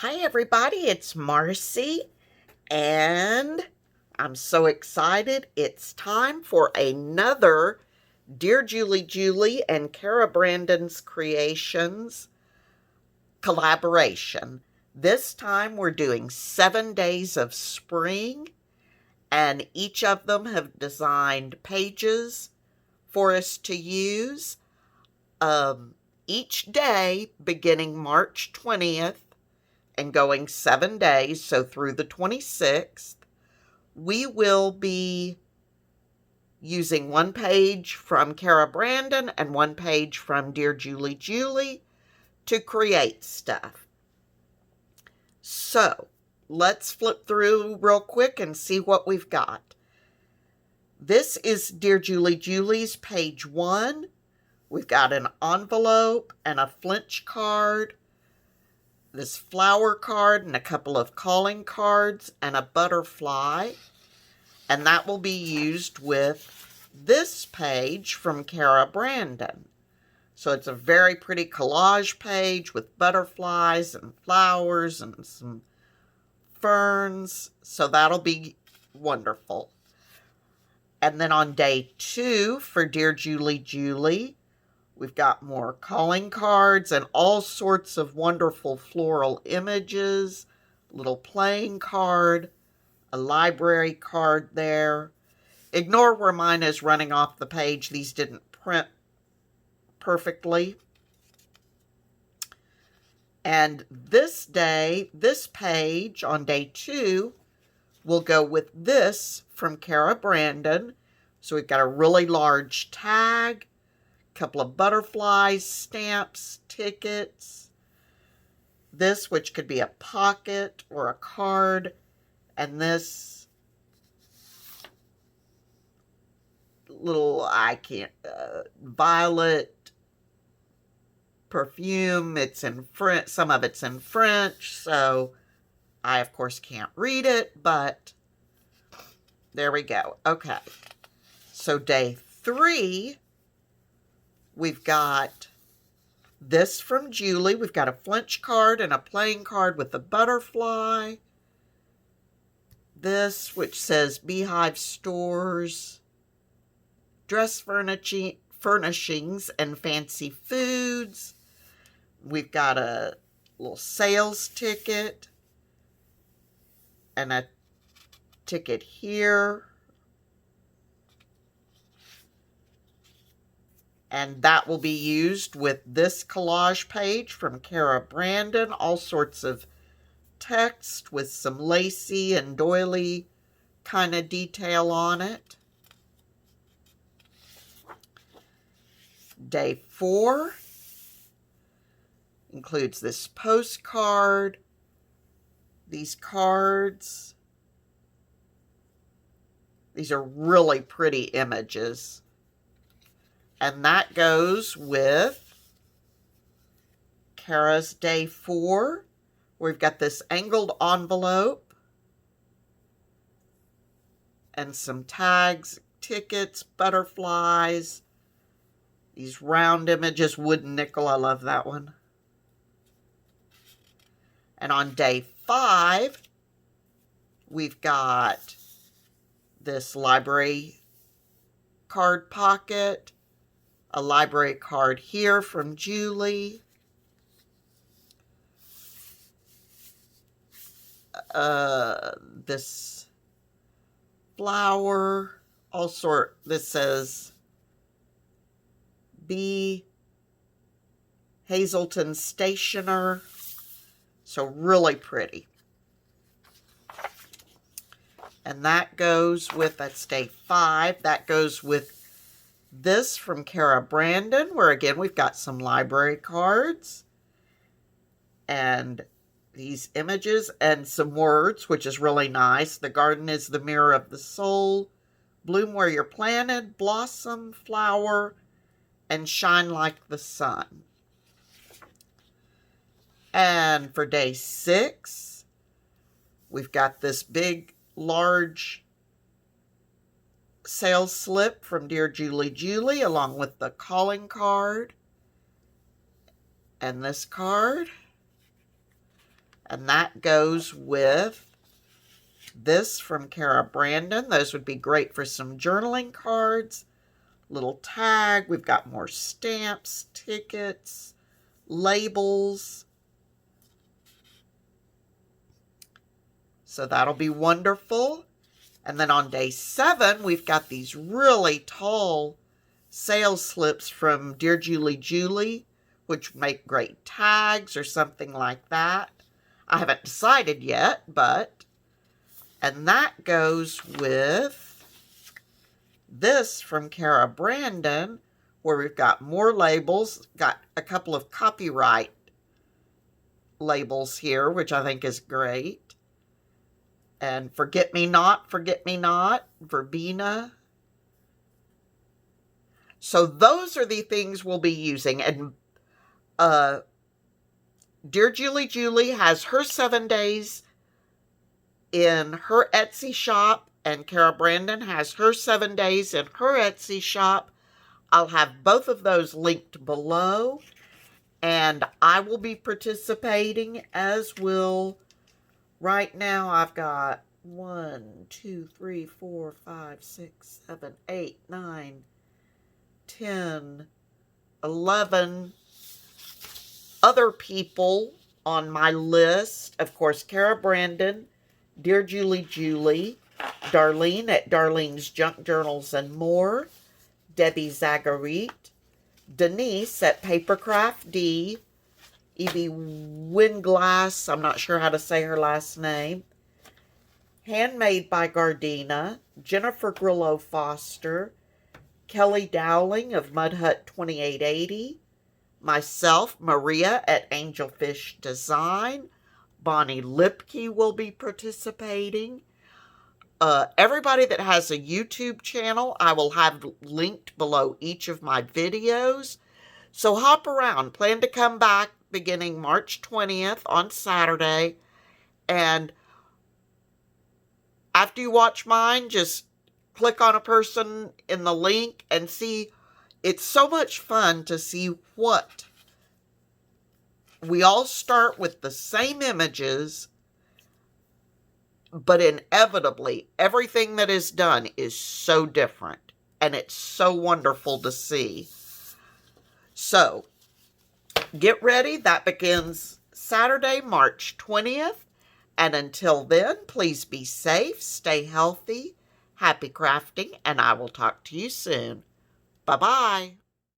Hi, everybody. It's Marcy, and I'm so excited. It's time for another Dear Julie and Cara Brandon's Creations collaboration. This time we're doing 7 days of spring, and each of them have designed pages for us to use. Each day beginning March 20th and going 7 days, so through the 26th, we will be using one page from Cara Brandon and one page from DearJulieJulie to create stuff. So let's flip through real quick and see what we've got. This is DearJulieJulie's page 1. We've got an envelope and a flinch card, this flower card and a couple of calling cards and a butterfly. And that will be used with this page from Cara Brandon. So it's a very pretty collage page with butterflies and flowers and some ferns. So that'll be wonderful. And then on day 2 for DearJulieJulie, we've got more calling cards and all sorts of wonderful floral images, little playing card, a library card there. Ignore where mine is running off the page. These didn't print perfectly. And this page on day 2 will go with this from Cara Brandon. So we've got a really large tag, couple of butterflies, stamps, tickets. This, which could be a pocket or a card, and this little, violet perfume. It's in French, some of it's in French, so I, of course, can't read it, but there we go. Okay, so day 3, we've got this from Julie. We've got a flinch card and a playing card with a butterfly. This, which says Beehive Stores, Dress Furnishings, and Fancy Foods. We've got a little sales ticket and a ticket here. And that will be used with this collage page from Cara Brandon. All sorts of text with some lacy and doily kind of detail on it. Day 4 includes this postcard, these cards. These are really pretty images. And that goes with Cara's day 4. We've got this angled envelope and some tags, tickets, butterflies, these round images, wooden nickel. I love that one. And on day 5, we've got this library card pocket, a library card here from Julie, this flower, this says B. Hazelton Stationer. So really pretty. And that goes with, that's day 5, that goes with this from Cara Brandon, where again we've got some library cards and these images and some words, which is really nice. The garden is the mirror of the soul. Bloom where you're planted, blossom, flower, and shine like the sun. And for day 6, we've got this big, large sales slip from DearJulieJulie along with the calling card and this card. And that goes with this from Cara Brandon. Those would be great for some journaling cards. Little tag. We've got more stamps, tickets, labels. So that'll be wonderful. And then on day 7, we've got these really tall sales slips from DearJulieJulie, which make great tags or something like that. I haven't decided yet, but... And that goes with this from Cara Brandon, where we've got more labels, got a couple of copyright labels here, which I think is great. And Forget Me Not, Verbena. So those are the things we'll be using. And DearJulieJulie has her 7 days in her Etsy shop, and Cara Brandon has her 7 days in her Etsy shop. I'll have both of those linked below, and I will be participating, as will... Right now, I've got 1, 2, 3, 4, 5, 6, 7, 8, 9, 10, 11 other people on my list. Of course, Cara Brandon, DearJulieJulie, Darlene at Darlene's Junk Journals and More, Debbie Zagarit, Denise at Papercraft D, Evie Winglass, I'm not sure how to say her last name, Handmade by Gardena, Jennifer Grillo Foster, Kelly Dowling of Mud Hut 2880, myself, Maria at Angelfish Design, Bonnie Lipke will be participating. Everybody that has a YouTube channel, I will have linked below each of my videos. So hop around. Plan to come back beginning March 20th on Saturday. And after you watch mine, just click on a person in the link and see. It's so much fun to see what. We all start with the same images, but inevitably, everything that is done is so different. And it's so wonderful to see. So, get ready. That begins Saturday, March 20th. And until then, please be safe, stay healthy, happy crafting, and I will talk to you soon. Bye-bye.